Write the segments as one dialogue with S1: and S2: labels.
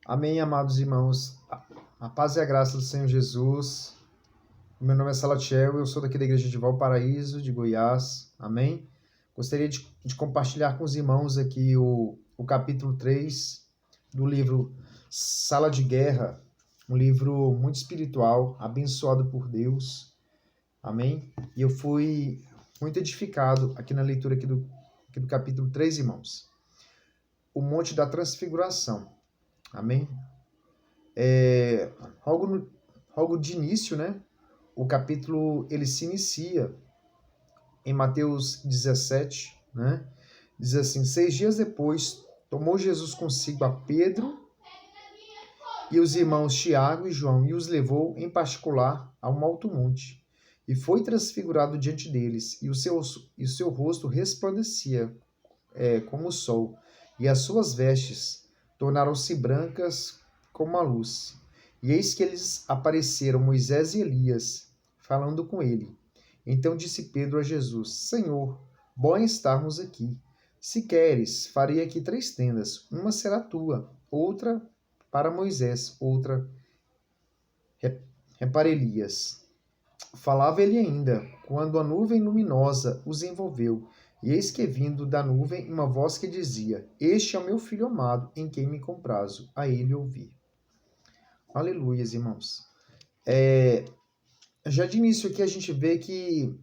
S1: Amém, amados irmãos. A paz e a graça do Senhor Jesus. Meu nome é Salatiel, eu sou daqui da Igreja de Valparaíso, de Goiás. Amém? Gostaria de compartilhar com os irmãos aqui o capítulo 3 do livro Sala de Guerra, um livro muito espiritual, abençoado por Deus. Amém? E eu fui muito edificado aqui na leitura aqui do capítulo 3, irmãos. O Monte da Transfiguração. Amém? Logo de início, né? O capítulo ele se inicia em Mateus 17, né? Diz assim: 6 dias depois, tomou Jesus consigo a Pedro e os irmãos Tiago e João e os levou em particular a um alto monte. E foi transfigurado diante deles, e o seu rosto resplandecia como o sol, e as suas vestes tornaram-se brancas como a luz. E eis que eles apareceram Moisés e Elias, falando com ele. Então disse Pedro a Jesus: Senhor, bom é estarmos aqui. Se queres, farei aqui 3 tendas. Uma será tua, outra para Moisés, outra é para Elias. Falava ele ainda, quando a nuvem luminosa os envolveu. E eis que vindo da nuvem uma voz que dizia: Este é o meu filho amado, em quem me comprazo. A ele ouvi. Aleluias, irmãos. Já de início aqui a gente vê que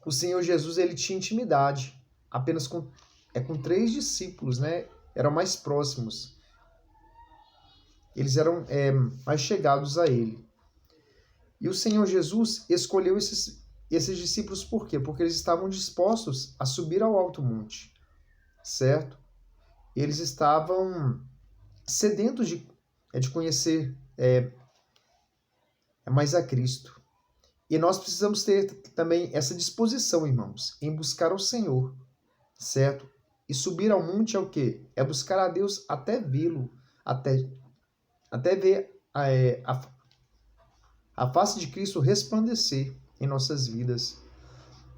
S1: o Senhor Jesus ele tinha intimidade apenas com 3 discípulos, né? Eram mais próximos. Eles eram mais chegados a ele. E o Senhor Jesus escolheu esses discípulos por quê? Porque eles estavam dispostos a subir ao alto monte, certo? Eles estavam sedentos de conhecer mais a Cristo. E nós precisamos ter também essa disposição, irmãos, em buscar o Senhor, certo? E subir ao monte é o quê? É buscar a Deus até vê-lo, até ver a face de Cristo resplandecer em nossas vidas.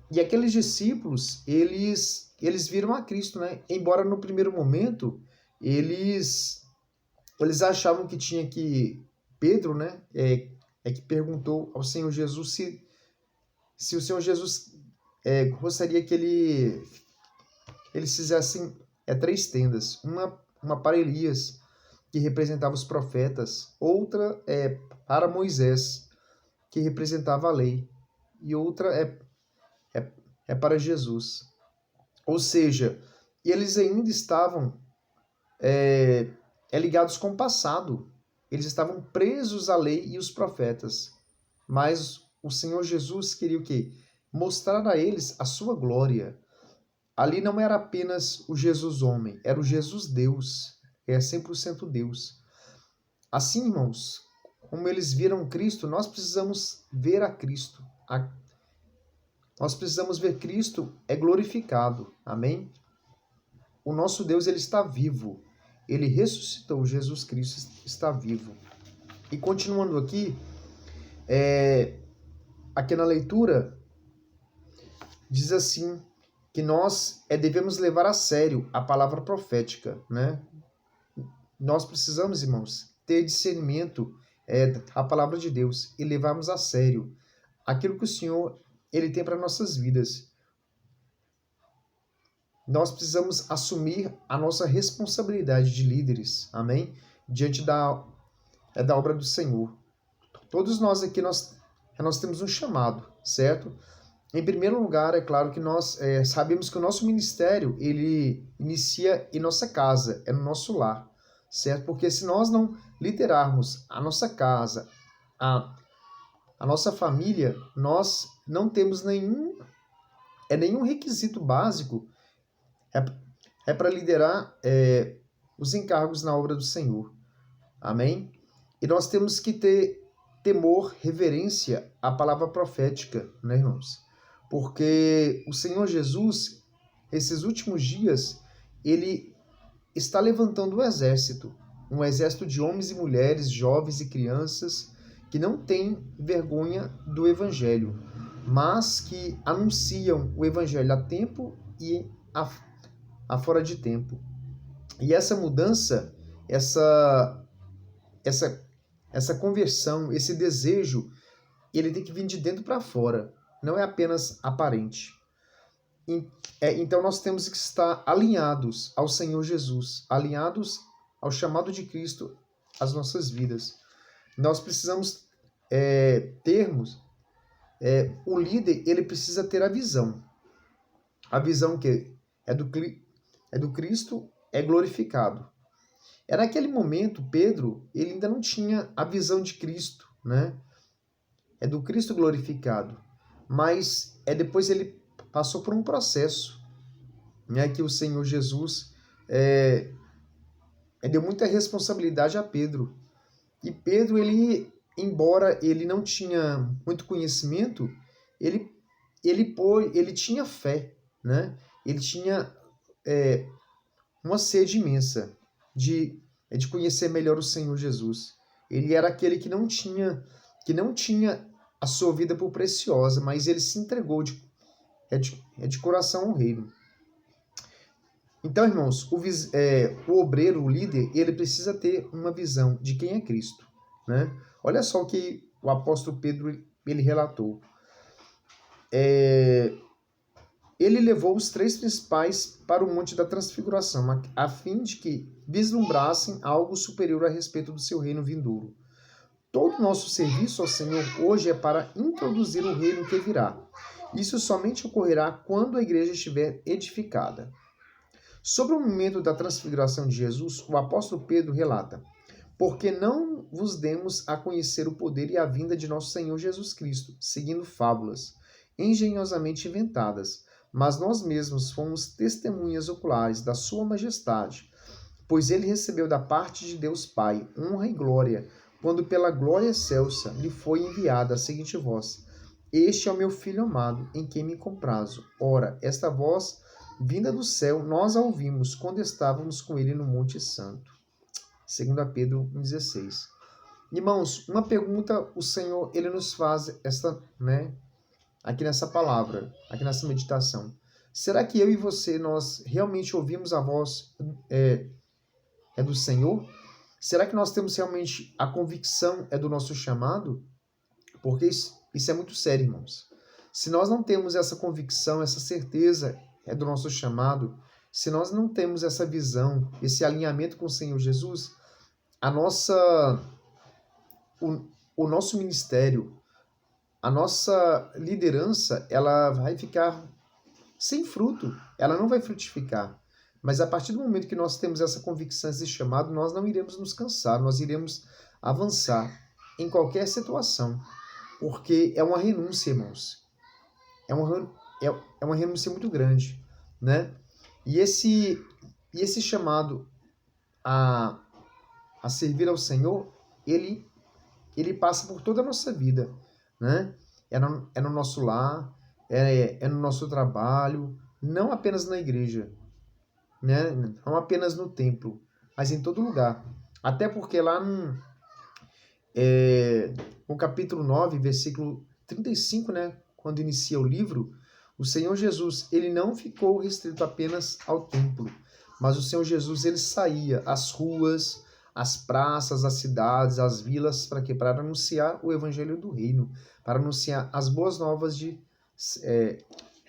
S1: E aqueles discípulos, eles viram a Cristo, né? Embora no primeiro momento eles achavam que tinha que Pedro, né? Que perguntou ao Senhor Jesus se o Senhor Jesus gostaria que eles fizessem 3 tendas, uma para Elias, que representava os profetas, outra para Moisés, que representava a lei, e outra é para Jesus. Ou seja, eles ainda estavam ligados com o passado. Eles estavam presos à lei e os profetas. Mas o Senhor Jesus queria o quê? Mostrar a eles a sua glória. Ali não era apenas o Jesus homem, era o Jesus Deus. 100% Deus. Assim, irmãos, como eles viram Cristo, nós precisamos ver a Cristo. Nós precisamos ver Cristo glorificado. Amém? O nosso Deus, ele está vivo. Ele ressuscitou. Jesus Cristo está vivo. E continuando aqui, aqui na leitura, diz assim, que nós devemos levar a sério a palavra profética, né? Nós precisamos, irmãos, ter discernimento da palavra de Deus e levarmos a sério aquilo que o Senhor ele tem para nossas vidas. Nós precisamos assumir a nossa responsabilidade de líderes, amém? Diante da obra do Senhor. Todos nós aqui, nós temos um chamado, certo? Em primeiro lugar, é claro que nós sabemos que o nosso ministério, ele inicia em nossa casa, no nosso lar, certo? Porque se nós não liderarmos a nossa casa, a nossa família, nós não temos nenhum requisito básico para liderar os encargos na obra do Senhor. Amém? E nós temos que ter temor, reverência à palavra profética, né, irmãos? Porque o Senhor Jesus, esses últimos dias, ele está levantando um exército de homens e mulheres, jovens e crianças, que não têm vergonha do Evangelho, mas que anunciam o Evangelho a tempo e a fora de tempo. E essa mudança, essa essa conversão, esse desejo, ele tem que vir de dentro para fora, não é apenas aparente. Então nós temos que estar alinhados ao Senhor Jesus, alinhados ao chamado de Cristo às nossas vidas. Nós precisamos termos, o líder, ele precisa ter a visão que é do Cristo glorificado. Naquele momento, Pedro, ele ainda não tinha a visão de Cristo, né? É do Cristo glorificado. Mas depois ele passou por um processo, né? Que o Senhor Jesus deu muita responsabilidade a Pedro. E Pedro, embora ele não tinha muito conhecimento, ele tinha fé, né? Ele tinha uma sede imensa de conhecer melhor o Senhor Jesus. Ele era aquele que não tinha a sua vida por preciosa, mas ele se entregou de coração ao reino. Então, irmãos, o obreiro, o líder, ele precisa ter uma visão de quem é Cristo, né? Olha só o que o apóstolo Pedro ele relatou. Ele levou os 3 principais para o Monte da Transfiguração, a fim de que vislumbrassem algo superior a respeito do seu reino vindouro. Todo o nosso serviço ao Senhor hoje é para introduzir o reino que virá. Isso somente ocorrerá quando a igreja estiver edificada. Sobre o momento da transfiguração de Jesus, o apóstolo Pedro relata: porque não vos demos a conhecer o poder e a vinda de nosso Senhor Jesus Cristo, seguindo fábulas, engenhosamente inventadas, mas nós mesmos fomos testemunhas oculares da sua majestade, pois ele recebeu da parte de Deus Pai honra e glória, quando pela glória excelsa lhe foi enviada a seguinte voz: Este é o meu Filho amado, em quem me comprazo. Ora, esta voz, vinda do céu, nós a ouvimos quando estávamos com ele no Monte Santo. 2 Pedro 1,16. Irmãos, uma pergunta o Senhor ele nos faz aqui nessa palavra, aqui nessa meditação. Será que eu e você, nós realmente ouvimos a voz do Senhor? Será que nós temos realmente a convicção do nosso chamado? Porque isso é muito sério, irmãos. Se nós não temos essa convicção, essa certeza do nosso chamado, se nós não temos essa visão, esse alinhamento com o Senhor Jesus, o nosso ministério, a nossa liderança, ela vai ficar sem fruto, ela não vai frutificar. Mas a partir do momento que nós temos essa convicção, esse chamado, nós não iremos nos cansar, nós iremos avançar em qualquer situação, porque é uma renúncia, irmãos. É uma renúncia muito grande, né? E esse chamado a servir ao Senhor, ele passa por toda a nossa vida, né? É no nosso lar, é no nosso trabalho, não apenas na igreja, né? Não apenas no templo, mas em todo lugar. Até porque lá no capítulo 9, versículo 35, né? Quando inicia o livro, o Senhor Jesus, ele não ficou restrito apenas ao templo, mas o Senhor Jesus, ele saía às ruas, às praças, às cidades, às vilas, para quê? Para anunciar o evangelho do reino, para anunciar as boas novas de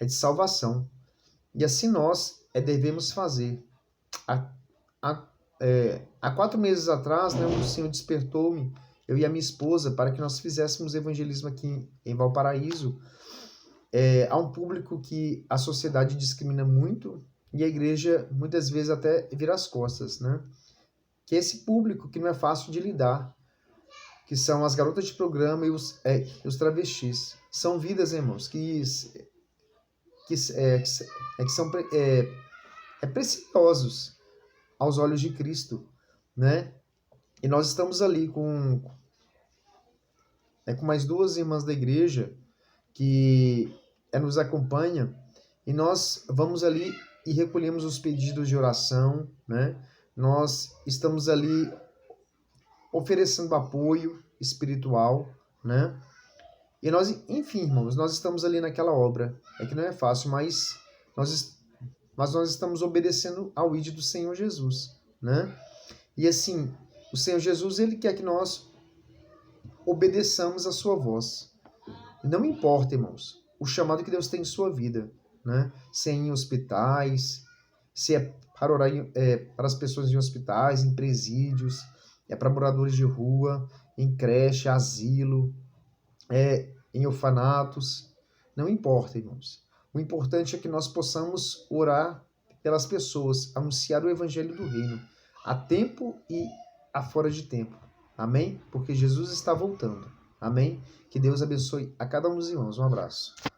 S1: salvação. E assim nós devemos fazer. Há 4 meses atrás, né, o Senhor despertou-me, eu e a minha esposa, para que nós fizéssemos evangelismo aqui em Valparaíso. Há um público que a sociedade discrimina muito e a igreja muitas vezes até vira as costas, né? Que é esse público que não é fácil de lidar, que são as garotas de programa e os travestis. São vidas, irmãos, que são preciosos aos olhos de Cristo, né? E nós estamos ali com mais 2 irmãs da igreja que nos acompanham, e nós vamos ali e recolhemos os pedidos de oração, né? Nós estamos ali oferecendo apoio espiritual, né? E nós, enfim, irmãos, nós estamos ali naquela obra. É que não é fácil, mas nós estamos obedecendo ao ID do Senhor Jesus, né? E assim, O Senhor Jesus, ele quer que nós obedeçamos a sua voz. Não importa, irmãos, o chamado que Deus tem em sua vida, né? Se é em hospitais, se é para orar para as pessoas em hospitais, em presídios, é para moradores de rua, em creche, asilo, em orfanatos. Não importa, irmãos. O importante é que nós possamos orar pelas pessoas, anunciar o evangelho do reino, a tempo e a fora de tempo. Amém? Porque Jesus está voltando. Amém? Que Deus abençoe a cada um dos irmãos. Um abraço.